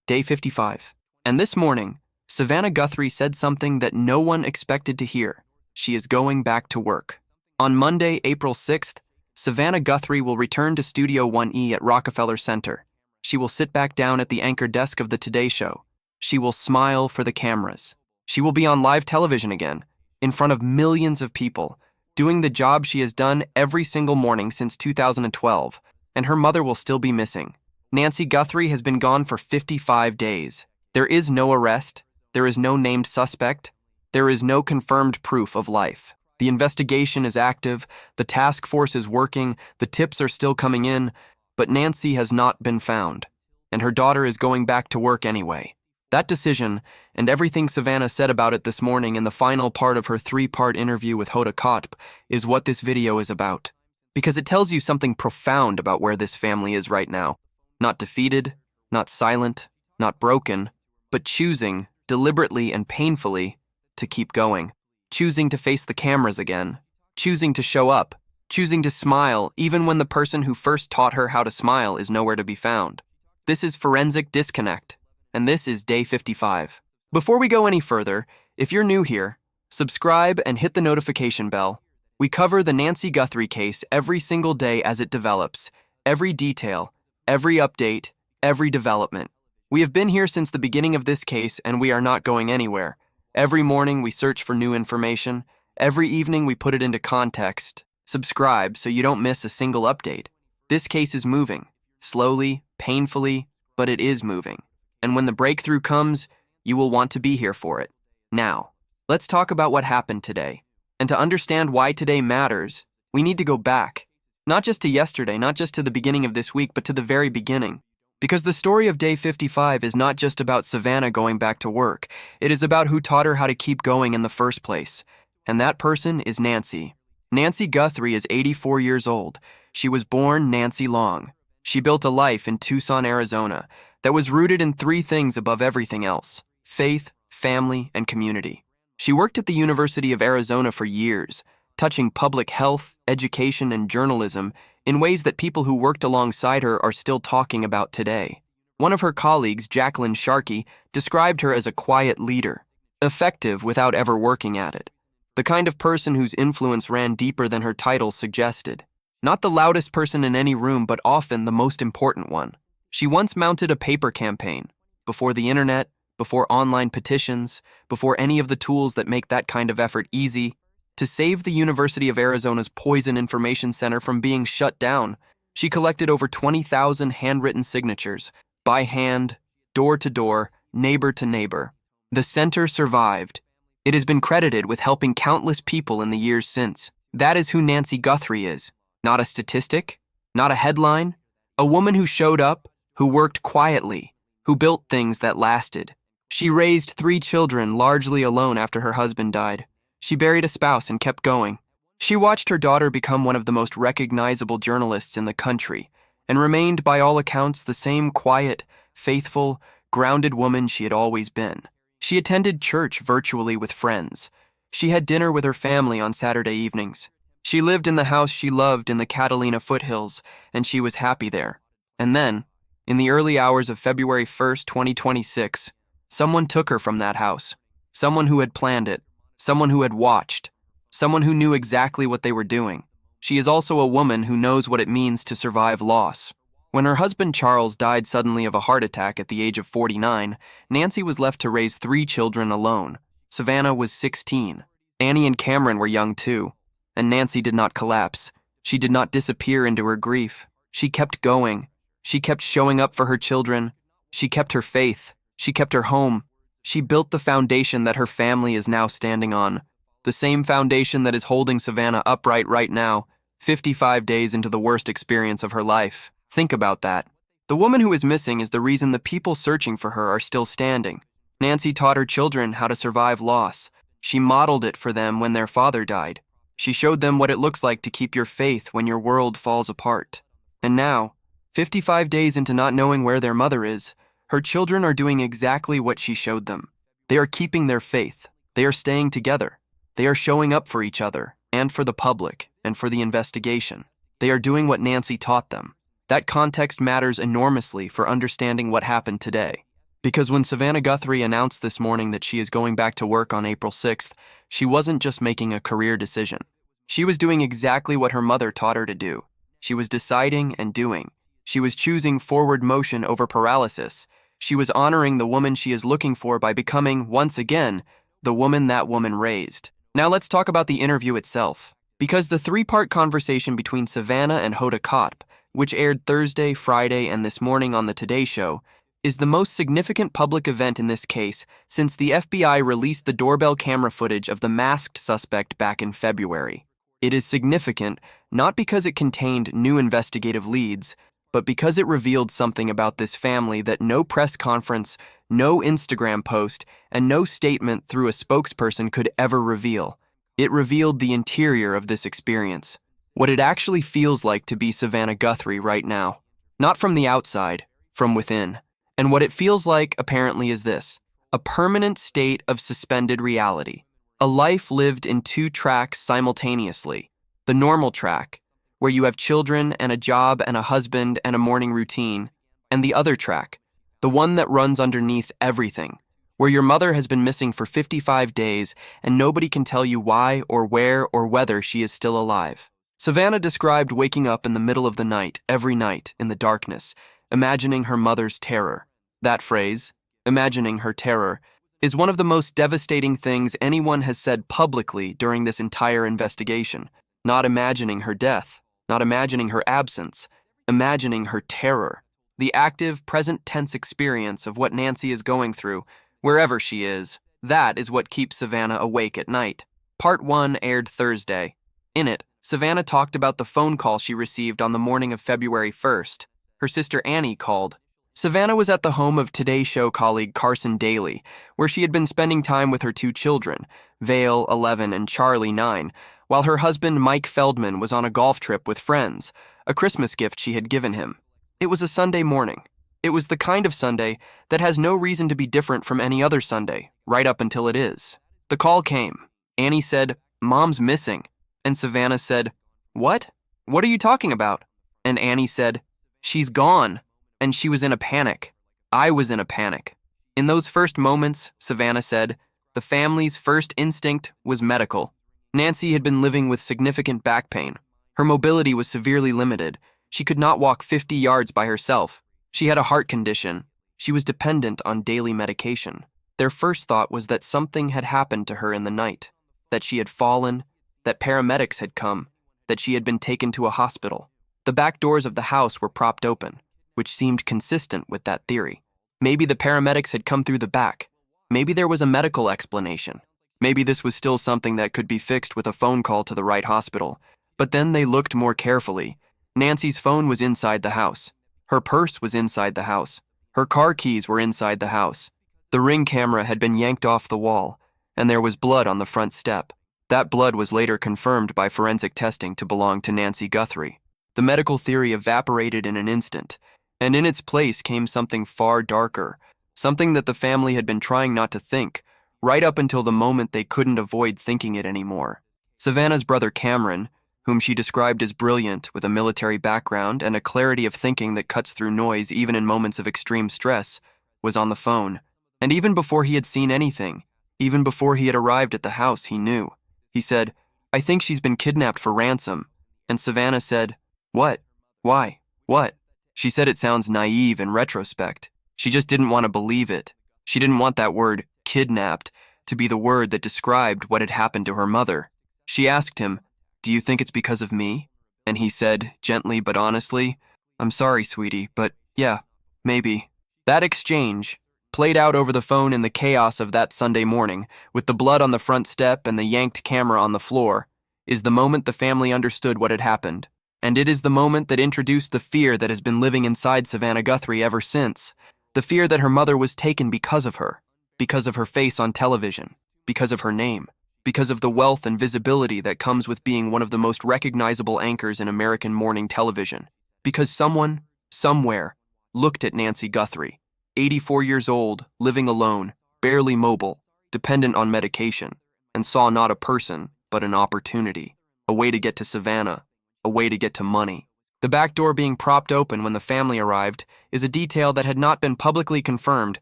Day 55. And this morning, Savannah Guthrie said something that no one expected to hear. She is going back to work. On Monday, April 6th, Savannah Guthrie will return to Studio 1E at Rockefeller Center. She will sit back down at the anchor desk of the Today Show. She will smile for the cameras. She will be on live television again, in front of millions of people, doing the job she has done every single morning since 2012, and her mother will still be missing. Nancy Guthrie has been gone for 55 days. There is no arrest. There is no named suspect. There is no confirmed proof of life. The investigation is active, the task force is working, the tips are still coming in, but Nancy has not been found, and her daughter is going back to work anyway. That decision, and everything Savannah said about it this morning in the final part of her 3-part interview with Hoda Kotb, is what this video is about. Because it tells you something profound about where this family is right now. Not defeated, not silent, not broken, but choosing, deliberately and painfully, to keep going. Choosing to face the cameras again. Choosing to show up. Choosing to smile even when the person who first taught her how to smile is nowhere to be found. This is Forensic Disconnect, and this is Day 55. Before we go any further, if you're new here, subscribe and hit the notification bell. We cover the Nancy Guthrie case every single day as it develops, every detail, every update, every development. We have been here since the beginning of this case, and we are not going anywhere. Every morning we search for new information. Every evening we put it into context. Subscribe so you don't miss a single update. This case is moving. Slowly, painfully, but it is moving. And when the breakthrough comes, you will want to be here for it. Now, let's talk about what happened today. And to understand why today matters, we need to go back. Not just to yesterday, not just to the beginning of this week, but to the very beginning. Because the story of Day 55 is not just about Savannah going back to work. It is about who taught her how to keep going in the first place. And that person is Nancy. Nancy Guthrie is 84 years old. She was born Nancy Long. She built a life in Tucson, Arizona, that was rooted in 3 things above everything else: faith, family, and community. She worked at the University of Arizona for years, touching public health, education, and journalism in ways that people who worked alongside her are still talking about today. One of her colleagues, Jacqueline Sharkey, described her as a quiet leader, effective without ever working at it. The kind of person whose influence ran deeper than her title suggested. Not the loudest person in any room, but often the most important one. She once mounted a paper campaign, before the internet, before online petitions, before any of the tools that make that kind of effort easy, to save the University of Arizona's Poison Information Center from being shut down. She collected over 20,000 handwritten signatures, by hand, door to door, neighbor to neighbor. The center survived. It has been credited with helping countless people in the years since. That is who Nancy Guthrie is. Not a statistic, not a headline. A woman who showed up, who worked quietly, who built things that lasted. She raised 3 children largely alone after her husband died. She buried a spouse and kept going. She watched her daughter become one of the most recognizable journalists in the country and remained, by all accounts, the same quiet, faithful, grounded woman she had always been. She attended church virtually with friends. She had dinner with her family on Saturday evenings. She lived in the house she loved in the Catalina foothills, and she was happy there. And then, in the early hours of February 1st, 2026, someone took her from that house. Someone who had planned it. Someone who had watched. Someone who knew exactly what they were doing. She is also a woman who knows what it means to survive loss. When her husband Charles died suddenly of a heart attack at the age of 49, Nancy was left to raise 3 children alone. Savannah was 16. Annie and Cameron were young too. And Nancy did not collapse. She did not disappear into her grief. She kept going. She kept showing up for her children. She kept her faith. She kept her home. She built the foundation that her family is now standing on. The same foundation that is holding Savannah upright right now, 55 days into the worst experience of her life. Think about that. The woman who is missing is the reason the people searching for her are still standing. Nancy taught her children how to survive loss. She modeled it for them when their father died. She showed them what it looks like to keep your faith when your world falls apart. And now, 55 days into not knowing where their mother is, her children are doing exactly what she showed them. They are keeping their faith. They are staying together. They are showing up for each other, and for the public, and for the investigation. They are doing what Nancy taught them. That context matters enormously for understanding what happened today. Because when Savannah Guthrie announced this morning that she is going back to work on April 6th, she wasn't just making a career decision. She was doing exactly what her mother taught her to do. She was deciding and doing. She was choosing forward motion over paralysis. She was honoring the woman she is looking for by becoming, once again, the woman that woman raised. Now let's talk about the interview itself. Because the three-part conversation between Savannah and Hoda Kotb, which aired Thursday, Friday, and this morning on the Today Show, is the most significant public event in this case since the FBI released the doorbell camera footage of the masked suspect back in February. It is significant not because it contained new investigative leads, but because it revealed something about this family that no press conference, no Instagram post, and no statement through a spokesperson could ever reveal. It revealed the interior of this experience, what it actually feels like to be Savannah Guthrie right now. Not from the outside, from within. And what it feels like, apparently, is this: a permanent state of suspended reality. A life lived in two tracks simultaneously. The normal track, where you have children and a job and a husband and a morning routine, and the other track, the one that runs underneath everything, where your mother has been missing for 55 days and nobody can tell you why or where or whether she is still alive. Savannah described waking up in the middle of the night, every night, in the darkness, imagining her mother's terror. That phrase, imagining her terror, is one of the most devastating things anyone has said publicly during this entire investigation. Not imagining her death, not imagining her absence, imagining her terror. The active, present tense experience of what Nancy is going through, wherever she is, that is what keeps Savannah awake at night. Part 1 aired Thursday. In it, Savannah talked about the phone call she received on the morning of February 1st. Her sister Annie called. Savannah was at the home of Today Show colleague Carson Daly, where she had been spending time with her two children, Vale, 11, and Charlie, 9, while her husband Mike Feldman was on a golf trip with friends, a Christmas gift she had given him. It was a Sunday morning. It was the kind of Sunday that has no reason to be different from any other Sunday, right up until it is. The call came. Annie said, "Mom's missing." And Savannah said, "What? What are you talking about?" And Annie said, "She's gone." And she was in a panic. I was in a panic. In those first moments, Savannah said, the family's first instinct was medical. Nancy had been living with significant back pain. Her mobility was severely limited. She could not walk 50 yards by herself. She had a heart condition. She was dependent on daily medication. Their first thought was that something had happened to her in the night, that she had fallen, that paramedics had come, that she had been taken to a hospital. The back doors of the house were propped open, which seemed consistent with that theory. Maybe the paramedics had come through the back. Maybe there was a medical explanation. Maybe this was still something that could be fixed with a phone call to the right hospital. But then they looked more carefully. Nancy's phone was inside the house. Her purse was inside the house. Her car keys were inside the house. The Ring camera had been yanked off the wall, and there was blood on the front step. That blood was later confirmed by forensic testing to belong to Nancy Guthrie. The medical theory evaporated in an instant, and in its place came something far darker, something that the family had been trying not to think, right up until the moment they couldn't avoid thinking it anymore. Savannah's brother Cameron, whom she described as brilliant with a military background and a clarity of thinking that cuts through noise even in moments of extreme stress, was on the phone. And even before he had seen anything, even before he had arrived at the house, he knew. He said, "I think she's been kidnapped for ransom." And Savannah said, "What? Why? What?" She said it sounds naive in retrospect. She just didn't want to believe it. She didn't want that word, kidnapped, to be the word that described what had happened to her mother. She asked him, "Do you think it's because of me?" And he said, gently but honestly, "I'm sorry, sweetie, but yeah, maybe." That exchange, played out over the phone in the chaos of that Sunday morning, with the blood on the front step and the yanked camera on the floor, is the moment the family understood what had happened. And it is the moment that introduced the fear that has been living inside Savannah Guthrie ever since. The fear that her mother was taken because of her face on television, because of her name, because of the wealth and visibility that comes with being one of the most recognizable anchors in American morning television. Because someone, somewhere, looked at Nancy Guthrie, 84 years old, living alone, barely mobile, dependent on medication, and saw not a person, but an opportunity, a way to get to Savannah, a way to get to money, The back door being propped open when the family arrived is a detail that had not been publicly confirmed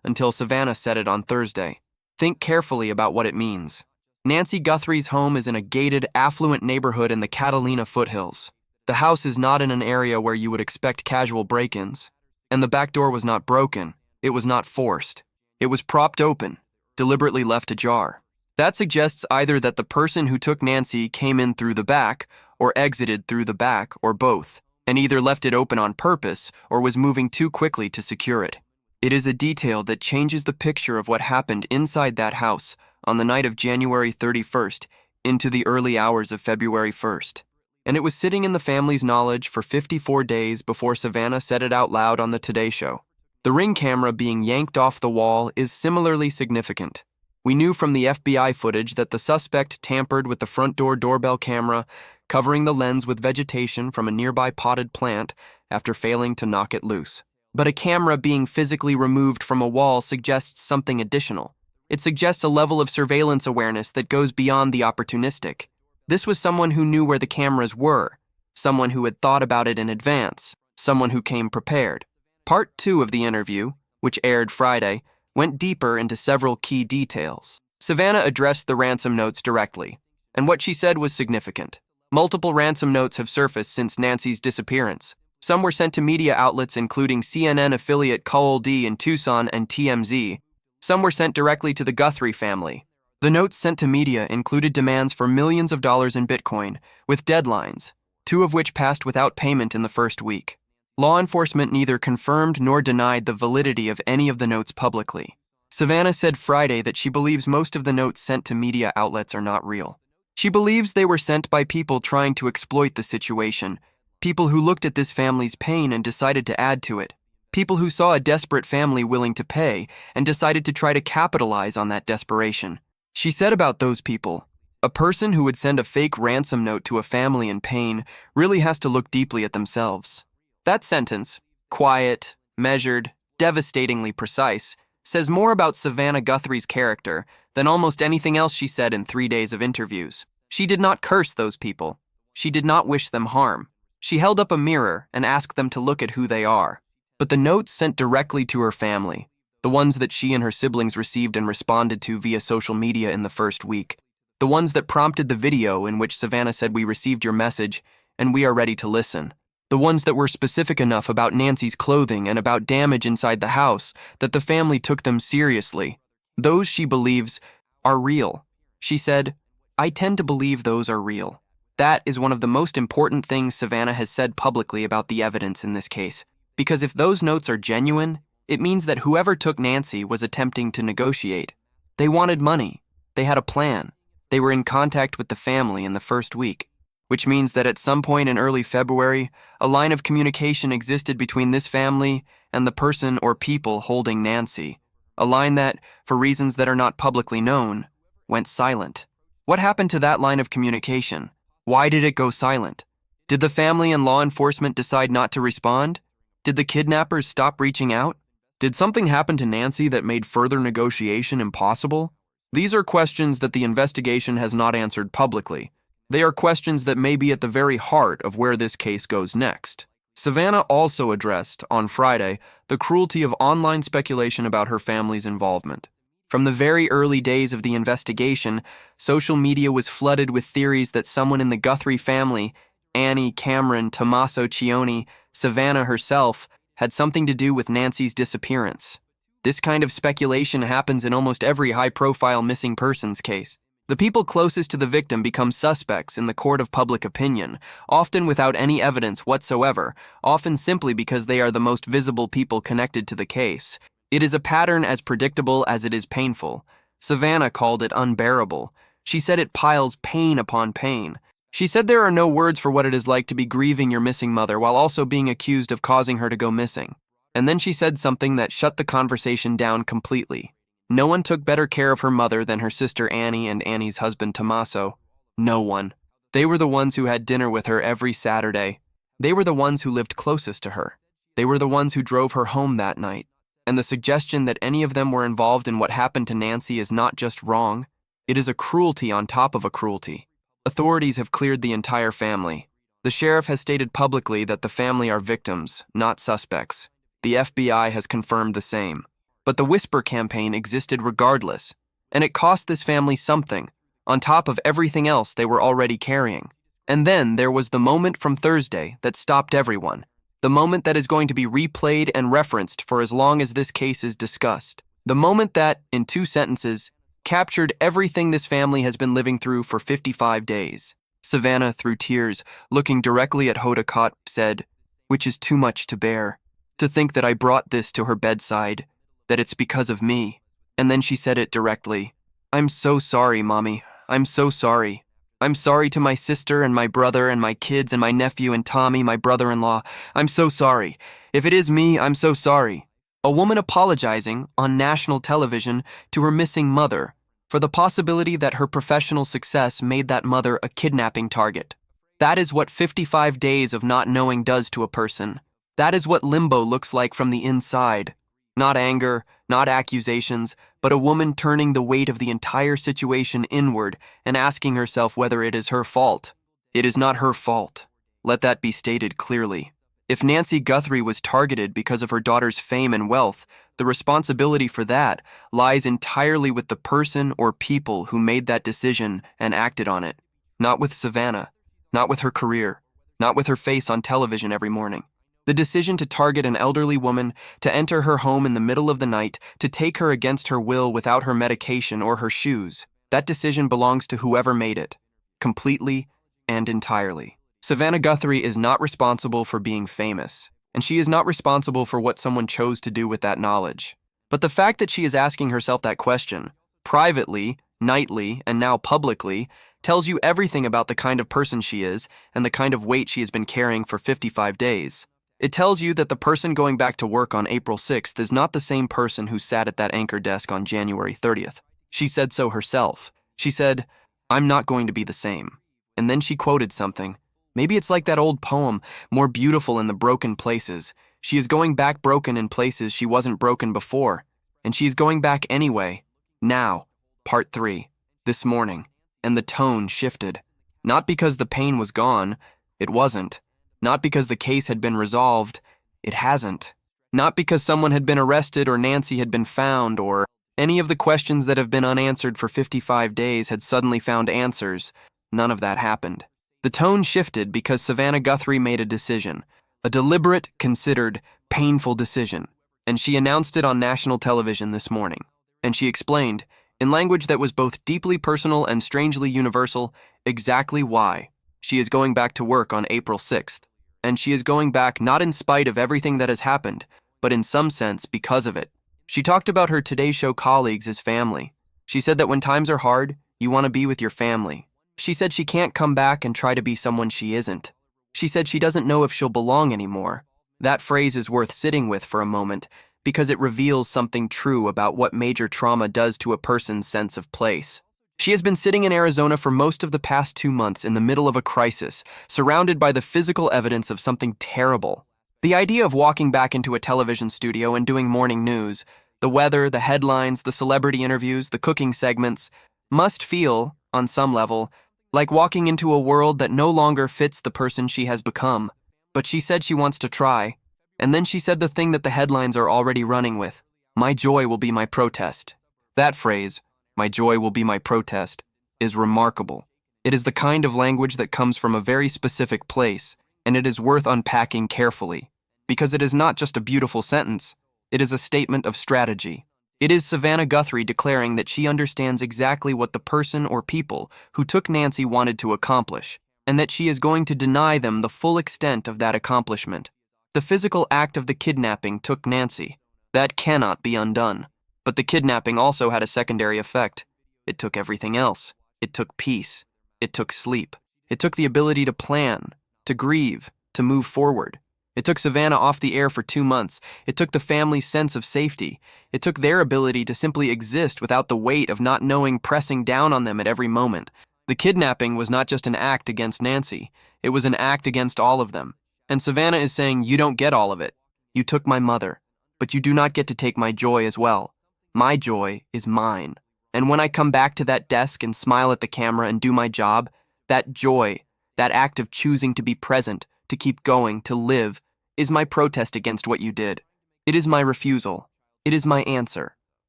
until Savannah said it on Thursday. Think carefully about what it means. Nancy Guthrie's home is in a gated, affluent neighborhood in the Catalina foothills. The house is not in an area where you would expect casual break-ins. And the back door was not broken. It was not forced. It was propped open, deliberately left ajar. That suggests either that the person who took Nancy came in through the back or exited through the back, or both, and either left it open on purpose or was moving too quickly to secure it. It is a detail that changes the picture of what happened inside that house on the night of January 31st into the early hours of February 1st. And it was sitting in the family's knowledge for 54 days before Savannah said it out loud on the Today Show. The Ring camera being yanked off the wall is similarly significant. We knew from the FBI footage that the suspect tampered with the front door doorbell camera, covering the lens with vegetation from a nearby potted plant after failing to knock it loose. But a camera being physically removed from a wall suggests something additional. It suggests a level of surveillance awareness that goes beyond the opportunistic. This was someone who knew where the cameras were, someone who had thought about it in advance, someone who came prepared. Part 2 of the interview, which aired Friday, went deeper into several key details. Savannah addressed the ransom notes directly, and what she said was significant. Multiple ransom notes have surfaced since Nancy's disappearance. Some were sent to media outlets including CNN affiliate Kotb in Tucson and TMZ. Some were sent directly to the Guthrie family. The notes sent to media included demands for millions of dollars in Bitcoin, with deadlines, 2 of which passed without payment in the first week. Law enforcement neither confirmed nor denied the validity of any of the notes publicly. Savannah said Friday that she believes most of the notes sent to media outlets are not real. She believes they were sent by people trying to exploit the situation, people who looked at this family's pain and decided to add to it, people who saw a desperate family willing to pay and decided to try to capitalize on that desperation. She said about those people, a person who would send a fake ransom note to a family in pain really has to look deeply at themselves. That sentence, quiet, measured, devastatingly precise, says more about Savannah Guthrie's character than almost anything else she said in 3 days of interviews. She did not curse those people. She did not wish them harm. She held up a mirror and asked them to look at who they are. But the notes sent directly to her family, the ones that she and her siblings received and responded to via social media in the first week, the ones that prompted the video in which Savannah said, "We received your message, and we are ready to listen." The ones that were specific enough about Nancy's clothing and about damage inside the house that the family took them seriously. Those, she believes, are real. She said, "I tend to believe those are real." That is one of the most important things Savannah has said publicly about the evidence in this case. Because if those notes are genuine, it means that whoever took Nancy was attempting to negotiate. They wanted money. They had a plan. They were in contact with the family in the first week, which means that at some point in early February, a line of communication existed between this family and the person or people holding Nancy, a line that, for reasons that are not publicly known, went silent. What happened to that line of communication? Why did it go silent? Did the family and law enforcement decide not to respond? Did the kidnappers stop reaching out? Did something happen to Nancy that made further negotiation impossible? These are questions that the investigation has not answered publicly. They are questions that may be at the very heart of where this case goes next. Savannah also addressed, on Friday, the cruelty of online speculation about her family's involvement. From the very early days of the investigation, social media was flooded with theories that someone in the Guthrie family, Annie, Cameron, Tommaso Cioni, Savannah herself, had something to do with Nancy's disappearance. This kind of speculation happens in almost every high-profile missing persons case. The people closest to the victim become suspects in the court of public opinion, often without any evidence whatsoever, often simply because they are the most visible people connected to the case. It is a pattern as predictable as it is painful. Savannah called it unbearable. She said it piles pain upon pain. She said there are no words for what it is like to be grieving your missing mother while also being accused of causing her to go missing. And then she said something that shut the conversation down completely. No one took better care of her mother than her sister Annie and Annie's husband Tommaso. No one. They were the ones who had dinner with her every Saturday. They were the ones who lived closest to her. They were the ones who drove her home that night. And the suggestion that any of them were involved in what happened to Nancy is not just wrong. It is a cruelty on top of a cruelty. Authorities have cleared the entire family. The sheriff has stated publicly that the family are victims, not suspects. The FBI has confirmed the same. But the whisper campaign existed regardless, and it cost this family something, on top of everything else they were already carrying. And then there was the moment from Thursday that stopped everyone, the moment that is going to be replayed and referenced for as long as this case is discussed. The moment that, in 2 sentences, captured everything this family has been living through for 55 days. Savannah, through tears, looking directly at Hoda Kotb, said, "Which is too much to bear. To think that I brought this to her bedside, that it's because of me." And then she said it directly. "I'm so sorry, Mommy. I'm so sorry. I'm sorry to my sister and my brother and my kids and my nephew and Tommy, my brother-in-law. I'm so sorry. If it is me, I'm so sorry." A woman apologizing on national television to her missing mother for the possibility that her professional success made that mother a kidnapping target. That is what 55 days of not knowing does to a person. That is what limbo looks like from the inside. Not anger, not accusations, but a woman turning the weight of the entire situation inward and asking herself whether it is her fault. It is not her fault. Let that be stated clearly. If Nancy Guthrie was targeted because of her daughter's fame and wealth, the responsibility for that lies entirely with the person or people who made that decision and acted on it. Not with Savannah, not with her career, not with her face on television every morning. The decision to target an elderly woman, to enter her home in the middle of the night, to take her against her will without her medication or her shoes, that decision belongs to whoever made it, completely and entirely. Savannah Guthrie is not responsible for being famous, and she is not responsible for what someone chose to do with that knowledge. But the fact that she is asking herself that question, privately, nightly, and now publicly, tells you everything about the kind of person she is and the kind of weight she has been carrying for 55 days. It tells you that the person going back to work on April 6th is not the same person who sat at that anchor desk on January 30th. She said so herself. She said, "I'm not going to be the same." And then she quoted something. Maybe it's like that old poem, "More beautiful in the broken places." She is going back broken in places she wasn't broken before. And she is going back anyway. Now, part 3, this morning. And the tone shifted. Not because the pain was gone. It wasn't. Not because the case had been resolved. It hasn't. Not because someone had been arrested or Nancy had been found or any of the questions that have been unanswered for 55 days had suddenly found answers. None of that happened. The tone shifted because Savannah Guthrie made a decision, a deliberate, considered, painful decision, and she announced it on national television this morning. And she explained, in language that was both deeply personal and strangely universal, exactly why she is going back to work on April 6th. And she is going back not in spite of everything that has happened, but in some sense because of it. She talked about her Today Show colleagues as family. She said that when times are hard, you want to be with your family. She said she can't come back and try to be someone she isn't. She said she doesn't know if she'll belong anymore. That phrase is worth sitting with for a moment because it reveals something true about what major trauma does to a person's sense of place. She has been sitting in Arizona for most of the past 2 months in the middle of a crisis, surrounded by the physical evidence of something terrible. The idea of walking back into a television studio and doing morning news, the weather, the headlines, the celebrity interviews, the cooking segments, must feel, on some level, like walking into a world that no longer fits the person she has become. But she said she wants to try. And then she said the thing that the headlines are already running with. "My joy will be my protest." That phrase, "my joy will be my protest," is remarkable. It is the kind of language that comes from a very specific place, and it is worth unpacking carefully. Because it is not just a beautiful sentence, it is a statement of strategy. It is Savannah Guthrie declaring that she understands exactly what the person or people who took Nancy wanted to accomplish, and that she is going to deny them the full extent of that accomplishment. The physical act of the kidnapping took Nancy. That cannot be undone. But the kidnapping also had a secondary effect. It took everything else. It took peace. It took sleep. It took the ability to plan, to grieve, to move forward. It took Savannah off the air for 2 months. It took the family's sense of safety. It took their ability to simply exist without the weight of not knowing pressing down on them at every moment. The kidnapping was not just an act against Nancy. It was an act against all of them. And Savannah is saying, you don't get all of it. You took my mother, but you do not get to take my joy as well. My joy is mine. And when I come back to that desk and smile at the camera and do my job, that joy, That act of choosing to be present, to keep going, to live, is my protest against what you did. It is my refusal. It is my answer."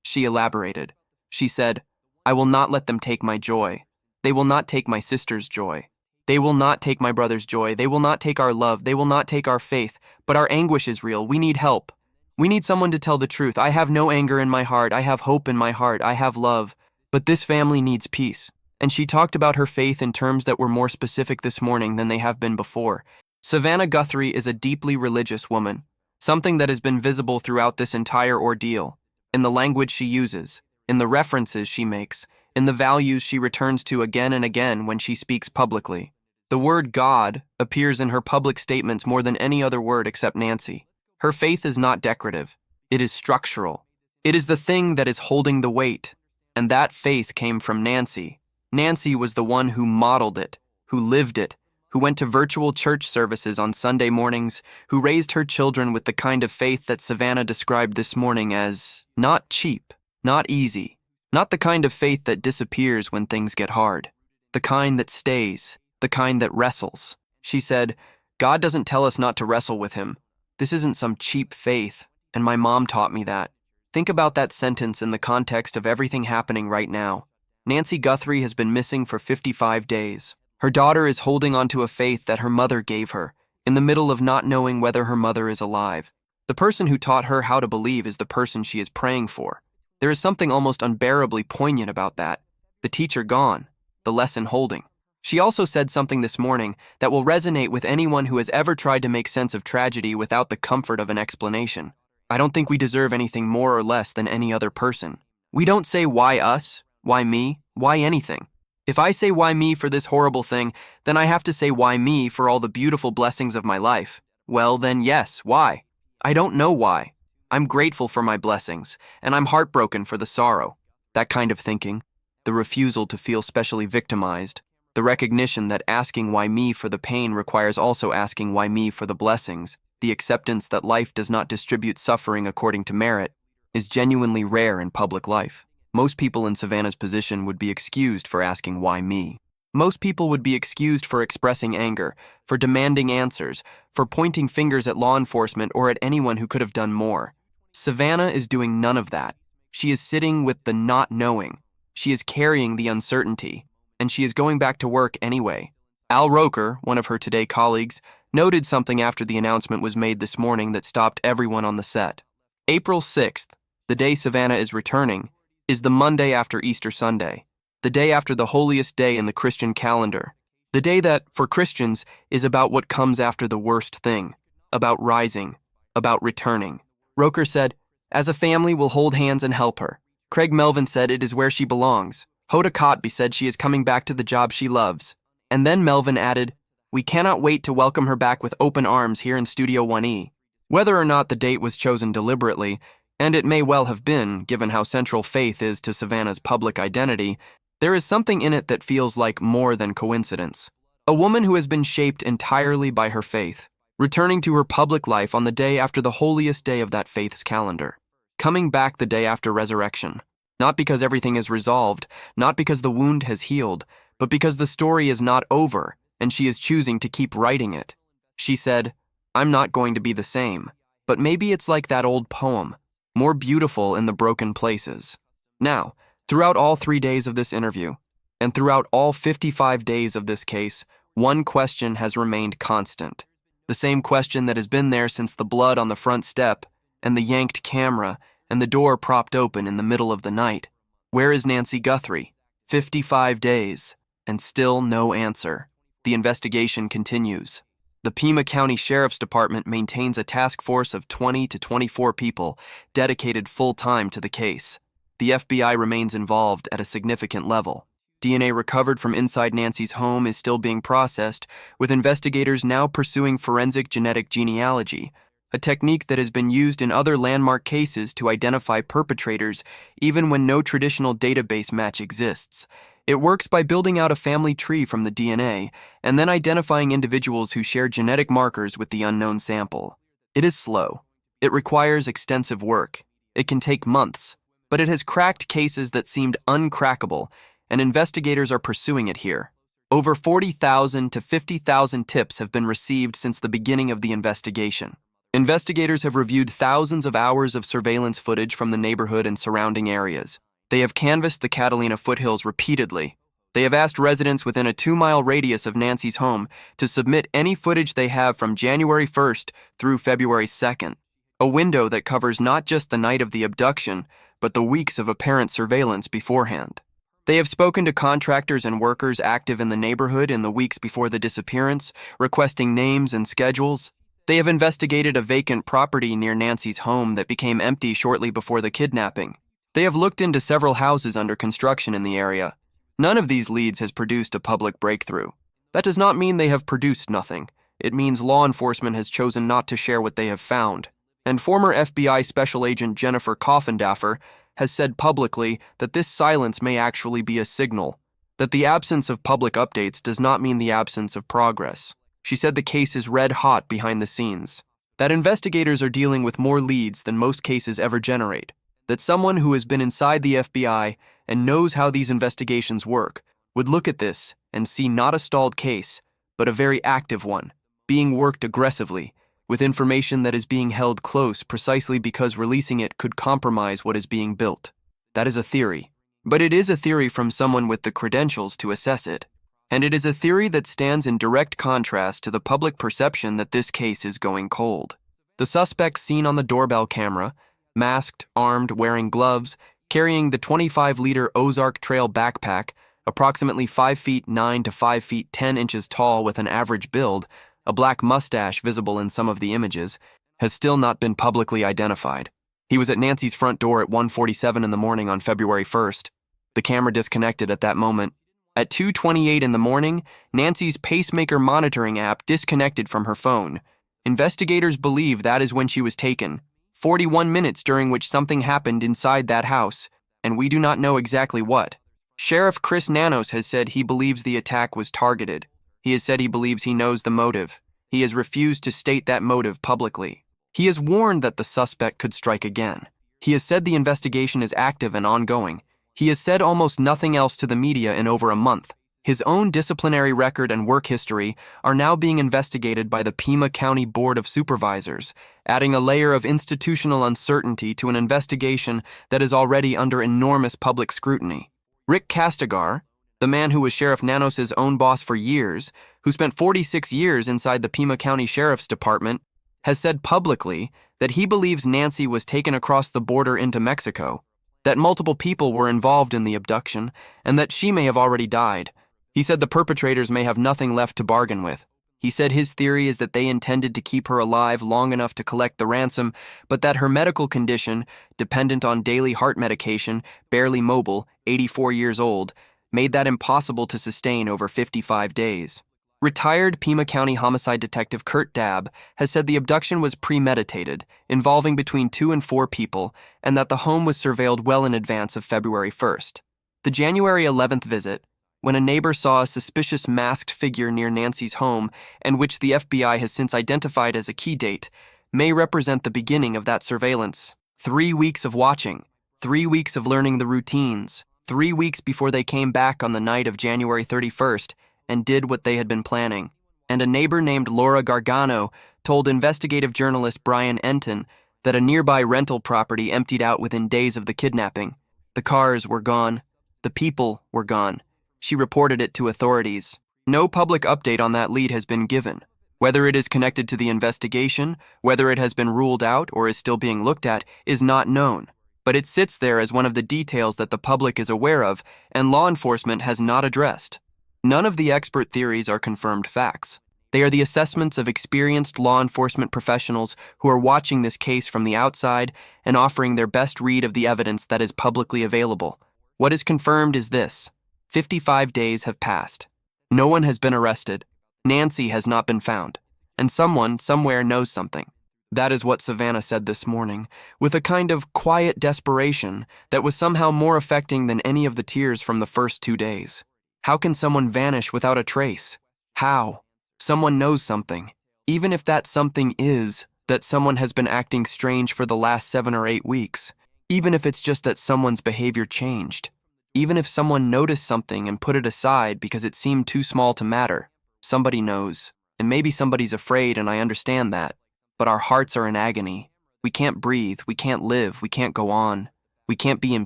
She elaborated. She said, "I will not let them take my joy. They will not take my sister's joy. They will not take my brother's joy. They will not take our love. They will not take our faith. But our anguish is real. We need help. We need someone to tell the truth. I have no anger in my heart. I have hope in my heart. I have love. But this family needs peace." And she talked about her faith in terms that were more specific this morning than they have been before. Savannah Guthrie is a deeply religious woman, something that has been visible throughout this entire ordeal, in the language she uses, in the references she makes, in the values she returns to again and again when she speaks publicly. The word God appears in her public statements more than any other word except Nancy. Her faith is not decorative. It is structural. It is the thing that is holding the weight. And that faith came from Nancy. Nancy was the one who modeled it, who lived it, who went to virtual church services on Sunday mornings, who raised her children with the kind of faith that Savannah described this morning as not cheap, not easy, not the kind of faith that disappears when things get hard, the kind that stays, the kind that wrestles. She said, "God doesn't tell us not to wrestle with him. This isn't some cheap faith, and my mom taught me that." Think about that sentence in the context of everything happening right now. Nancy Guthrie has been missing for 55 days. Her daughter is holding onto a faith that her mother gave her, in the middle of not knowing whether her mother is alive. The person who taught her how to believe is the person she is praying for. There is something almost unbearably poignant about that. The teacher gone, the lesson holding. She also said something this morning that will resonate with anyone who has ever tried to make sense of tragedy without the comfort of an explanation. I don't think we deserve anything more or less than any other person. We don't say why us, why me, why anything. If I say why me for this horrible thing, then I have to say why me for all the beautiful blessings of my life. Well, then yes, why? I don't know why. I'm grateful for my blessings, and I'm heartbroken for the sorrow. That kind of thinking, the refusal to feel specially victimized, the recognition that asking why me for the pain requires also asking why me for the blessings, the acceptance that life does not distribute suffering according to merit, is genuinely rare in public life. Most people in Savannah's position would be excused for asking why me. Most people would be excused for expressing anger, for demanding answers, for pointing fingers at law enforcement or at anyone who could have done more. Savannah is doing none of that. She is sitting with the not knowing. She is carrying the uncertainty, and she is going back to work anyway. Al Roker, one of her Today colleagues, noted something after the announcement was made this morning that stopped everyone on the set. April 6th, the day Savannah is returning, is the Monday after Easter Sunday, the day after the holiest day in the Christian calendar, the day that, for Christians, is about what comes after the worst thing, about rising, about returning. Roker said, "As a family, we'll hold hands and help her." Craig Melvin said it is where she belongs. Hoda Kotb said she is coming back to the job she loves. And then Melvin added, "We cannot wait to welcome her back with open arms here in Studio 1E. Whether or not the date was chosen deliberately, and it may well have been, given how central faith is to Savannah's public identity, there is something in it that feels like more than coincidence. A woman who has been shaped entirely by her faith, returning to her public life on the day after the holiest day of that faith's calendar, coming back the day after resurrection, not because everything is resolved, not because the wound has healed, but because the story is not over, and she is choosing to keep writing it. She said, "I'm not going to be the same, but maybe it's like that old poem, more beautiful in the broken places." Now, throughout all 3 days of this interview, and throughout all 55 days of this case, one question has remained constant. The same question that has been there since the blood on the front step, and the yanked camera, and the door propped open in the middle of the night. Where is Nancy Guthrie? 55 days, and still no answer. The investigation continues. The Pima County Sheriff's Department maintains a task force of 20 to 24 people dedicated full-time to the case. The FBI remains involved at a significant level. DNA recovered from inside Nancy's home is still being processed, with investigators now pursuing forensic genetic genealogy, a technique that has been used in other landmark cases to identify perpetrators even when no traditional database match exists. It works by building out a family tree from the DNA and then identifying individuals who share genetic markers with the unknown sample. It is slow. It requires extensive work. It can take months, but it has cracked cases that seemed uncrackable, and investigators are pursuing it here. Over 40,000 to 50,000 tips have been received since the beginning of the investigation. Investigators have reviewed thousands of hours of surveillance footage from the neighborhood and surrounding areas. They have canvassed the Catalina foothills repeatedly. They have asked residents within a 2-mile radius of Nancy's home to submit any footage they have from January 1st through February 2nd, a window that covers not just the night of the abduction, but the weeks of apparent surveillance beforehand. They have spoken to contractors and workers active in the neighborhood in the weeks before the disappearance, requesting names and schedules. They have investigated a vacant property near Nancy's home that became empty shortly before the kidnapping. They have looked into several houses under construction in the area. None of these leads has produced a public breakthrough. That does not mean they have produced nothing. It means law enforcement has chosen not to share what they have found. And former FBI Special Agent Jennifer Coffindaffer has said publicly that this silence may actually be a signal, that the absence of public updates does not mean the absence of progress. She said the case is red hot behind the scenes, that investigators are dealing with more leads than most cases ever generate, that someone who has been inside the FBI and knows how these investigations work would look at this and see not a stalled case, but a very active one, being worked aggressively, with information that is being held close precisely because releasing it could compromise what is being built. That is a theory. But it is a theory from someone with the credentials to assess it. And it is a theory that stands in direct contrast to the public perception that this case is going cold. The suspect seen on the doorbell camera, masked, armed, wearing gloves, carrying the 25-liter Ozark Trail backpack, approximately 5 feet 9 to 5 feet 10 inches tall with an average build, a black mustache visible in some of the images, has still not been publicly identified. He was at Nancy's front door at 1:47 in the morning on February 1st. The camera disconnected at that moment. At 2:28 in the morning, Nancy's pacemaker monitoring app disconnected from her phone. Investigators believe that is when she was taken, 41 minutes during which something happened inside that house, and we do not know exactly what. Sheriff Chris Nanos has said he believes the attack was targeted. He has said he believes he knows the motive. He has refused to state that motive publicly. He has warned that the suspect could strike again. He has said the investigation is active and ongoing. He has said almost nothing else to the media in over a month. His own disciplinary record and work history are now being investigated by the Pima County Board of Supervisors, adding a layer of institutional uncertainty to an investigation that is already under enormous public scrutiny. Rick Castigar, the man who was Sheriff Nanos' own boss for years, who spent 46 years inside the Pima County Sheriff's Department, has said publicly that he believes Nancy was taken across the border into Mexico, that multiple people were involved in the abduction, and that she may have already died. He said the perpetrators may have nothing left to bargain with. He said his theory is that they intended to keep her alive long enough to collect the ransom, but that her medical condition, dependent on daily heart medication, barely mobile, 84 years old, made that impossible to sustain over 55 days. Retired Pima County Homicide Detective Kurt Dabb has said the abduction was premeditated, involving between 2 and 4 people, and that the home was surveilled well in advance of February 1st. The January 11th visit, when a neighbor saw a suspicious masked figure near Nancy's home, and which the FBI has since identified as a key date, may represent the beginning of that surveillance. 3 weeks of watching, 3 weeks of learning the routines, 3 weeks before they came back on the night of January 31st and did what they had been planning. And a neighbor named Laura Gargano told investigative journalist Brian Enton that a nearby rental property emptied out within days of the kidnapping. The cars were gone. The people were gone. She reported it to authorities. No public update on that lead has been given. Whether it is connected to the investigation, whether it has been ruled out or is still being looked at, is not known. But it sits there as one of the details that the public is aware of and law enforcement has not addressed. None of the expert theories are confirmed facts. They are the assessments of experienced law enforcement professionals who are watching this case from the outside and offering their best read of the evidence that is publicly available. What is confirmed is this: 55 days have passed. No one has been arrested. Nancy has not been found. And someone, somewhere, knows something. That is what Savannah said this morning, with a kind of quiet desperation that was somehow more affecting than any of the tears from the first 2 days. How can someone vanish without a trace? How? Someone knows something. Even if that something is that someone has been acting strange for the last 7 or 8 weeks. Even if it's just that someone's behavior changed. Even if someone noticed something and put it aside because it seemed too small to matter, somebody knows. And maybe somebody's afraid, and I understand that. But our hearts are in agony. We can't breathe, we can't live, we can't go on. We can't be in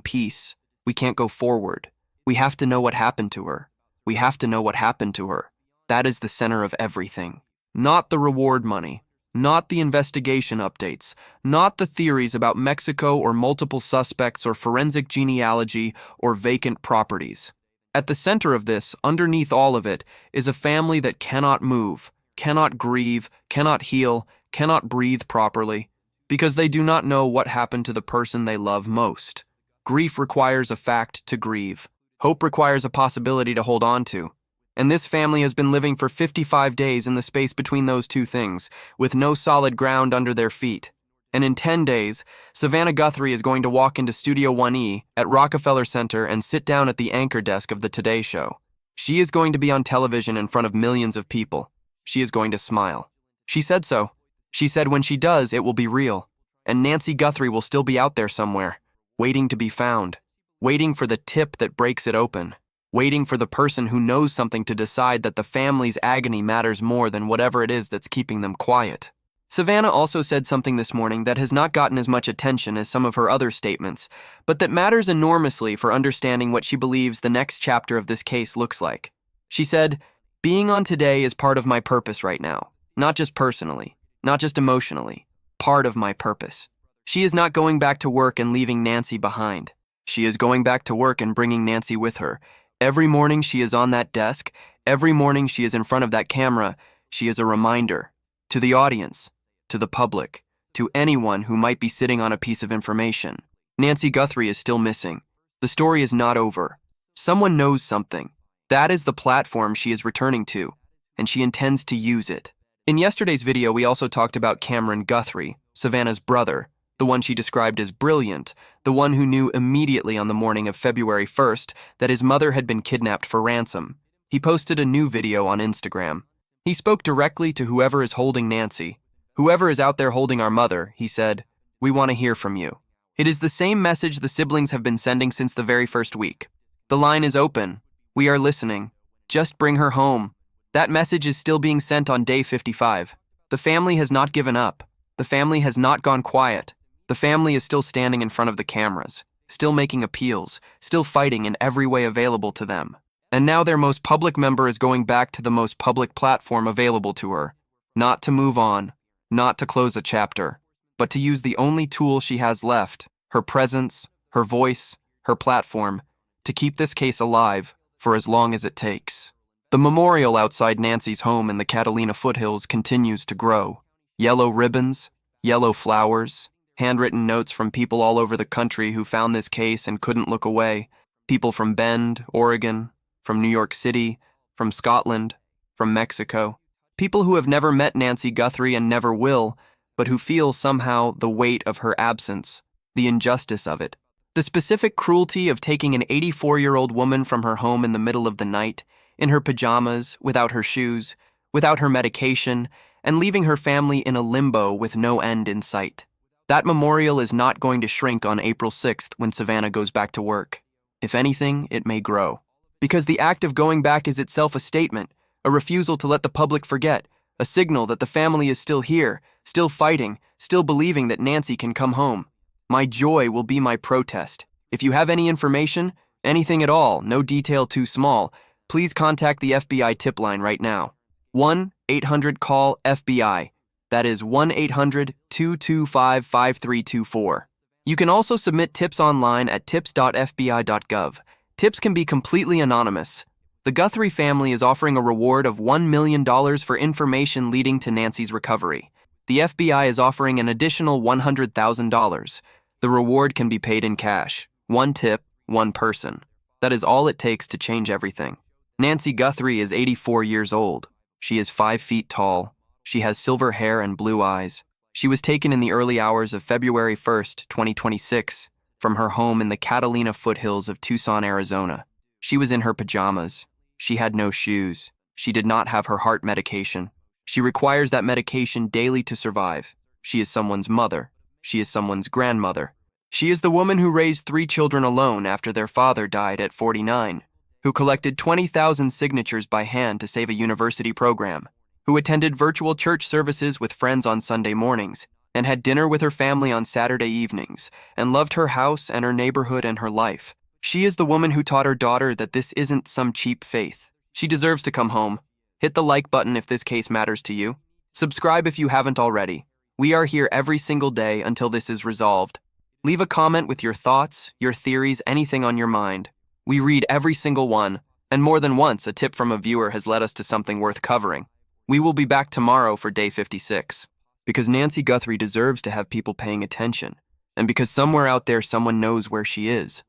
peace. We can't go forward. We have to know what happened to her. We have to know what happened to her. That is the center of everything. Not the reward money. Not the investigation updates. Not the theories about Mexico or multiple suspects or forensic genealogy or vacant properties. At the center of this, underneath all of it, is a family that cannot move, cannot grieve, cannot heal, cannot breathe properly, because they do not know what happened to the person they love most. Grief requires a fact to grieve. Hope requires a possibility to hold on to. And this family has been living for 55 days in the space between those two things, with no solid ground under their feet. And in 10 days, Savannah Guthrie is going to walk into Studio 1E at Rockefeller Center and sit down at the anchor desk of the Today Show. She is going to be on television in front of millions of people. She is going to smile. She said so. She said when she does, it will be real. And Nancy Guthrie will still be out there somewhere, waiting to be found, waiting for the tip that breaks it open, waiting for the person who knows something to decide that the family's agony matters more than whatever it is that's keeping them quiet. Savannah also said something this morning that has not gotten as much attention as some of her other statements, but that matters enormously for understanding what she believes the next chapter of this case looks like. She said, "Being on Today is part of my purpose right now, not just personally, not just emotionally, part of my purpose. She is not going back to work and leaving Nancy behind. She is going back to work and bringing Nancy with her. Every morning she is on that desk, every morning she is in front of that camera, she is a reminder to the audience, to the public, to anyone who might be sitting on a piece of information. Nancy Guthrie is still missing. The story is not over. Someone knows something. That is the platform she is returning to, and she intends to use it." In yesterday's video, we also talked about Cameron Guthrie, Savannah's brother, the one she described as brilliant, the one who knew immediately on the morning of February 1st that his mother had been kidnapped for ransom. He posted a new video on Instagram. He spoke directly to whoever is holding Nancy. "Whoever is out there holding our mother," he said, "we want to hear from you." It is the same message the siblings have been sending since the very first week. The line is open. We are listening. Just bring her home. That message is still being sent on day 55. The family has not given up. The family has not gone quiet. The family is still standing in front of the cameras, still making appeals, still fighting in every way available to them. And now their most public member is going back to the most public platform available to her. Not to move on, not to close a chapter, but to use the only tool she has left, her presence, her voice, her platform, to keep this case alive for as long as it takes. The memorial outside Nancy's home in the Catalina foothills continues to grow. Yellow ribbons, yellow flowers, handwritten notes from people all over the country who found this case and couldn't look away. People from Bend, Oregon, from New York City, from Scotland, from Mexico. People who have never met Nancy Guthrie and never will, but who feel somehow the weight of her absence, the injustice of it. The specific cruelty of taking an 84-year-old woman from her home in the middle of the night, in her pajamas, without her shoes, without her medication, and leaving her family in a limbo with no end in sight. That memorial is not going to shrink on April 6th when Savannah goes back to work. If anything, it may grow. Because the act of going back is itself a statement, a refusal to let the public forget, a signal that the family is still here, still fighting, still believing that Nancy can come home. My joy will be my protest. If you have any information, anything at all, no detail too small, please contact the FBI tip line right now. 1-800-CALL-FBI. That is 1-800-225-5324. You can also submit tips online at tips.fbi.gov. Tips can be completely anonymous. The Guthrie family is offering a reward of $1 million for information leading to Nancy's recovery. The FBI is offering an additional $100,000. The reward can be paid in cash. One tip, one person. That is all it takes to change everything. Nancy Guthrie is 84 years old. She is 5 feet tall. She has silver hair and blue eyes. She was taken in the early hours of February 1st, 2026, from her home in the Catalina foothills of Tucson, Arizona. She was in her pajamas. She had no shoes. She did not have her heart medication. She requires that medication daily to survive. She is someone's mother. She is someone's grandmother. She is the woman who raised 3 children alone after their father died at 49, who collected 20,000 signatures by hand to save a university program, who attended virtual church services with friends on Sunday mornings, and had dinner with her family on Saturday evenings, and loved her house and her neighborhood and her life. She is the woman who taught her daughter that this isn't some cheap faith. She deserves to come home. Hit the like button if this case matters to you. Subscribe if you haven't already. We are here every single day until this is resolved. Leave a comment with your thoughts, your theories, anything on your mind. We read every single one, and more than once a tip from a viewer has led us to something worth covering. We will be back tomorrow for day 56. Because Nancy Guthrie deserves to have people paying attention, and because somewhere out there someone knows where she is.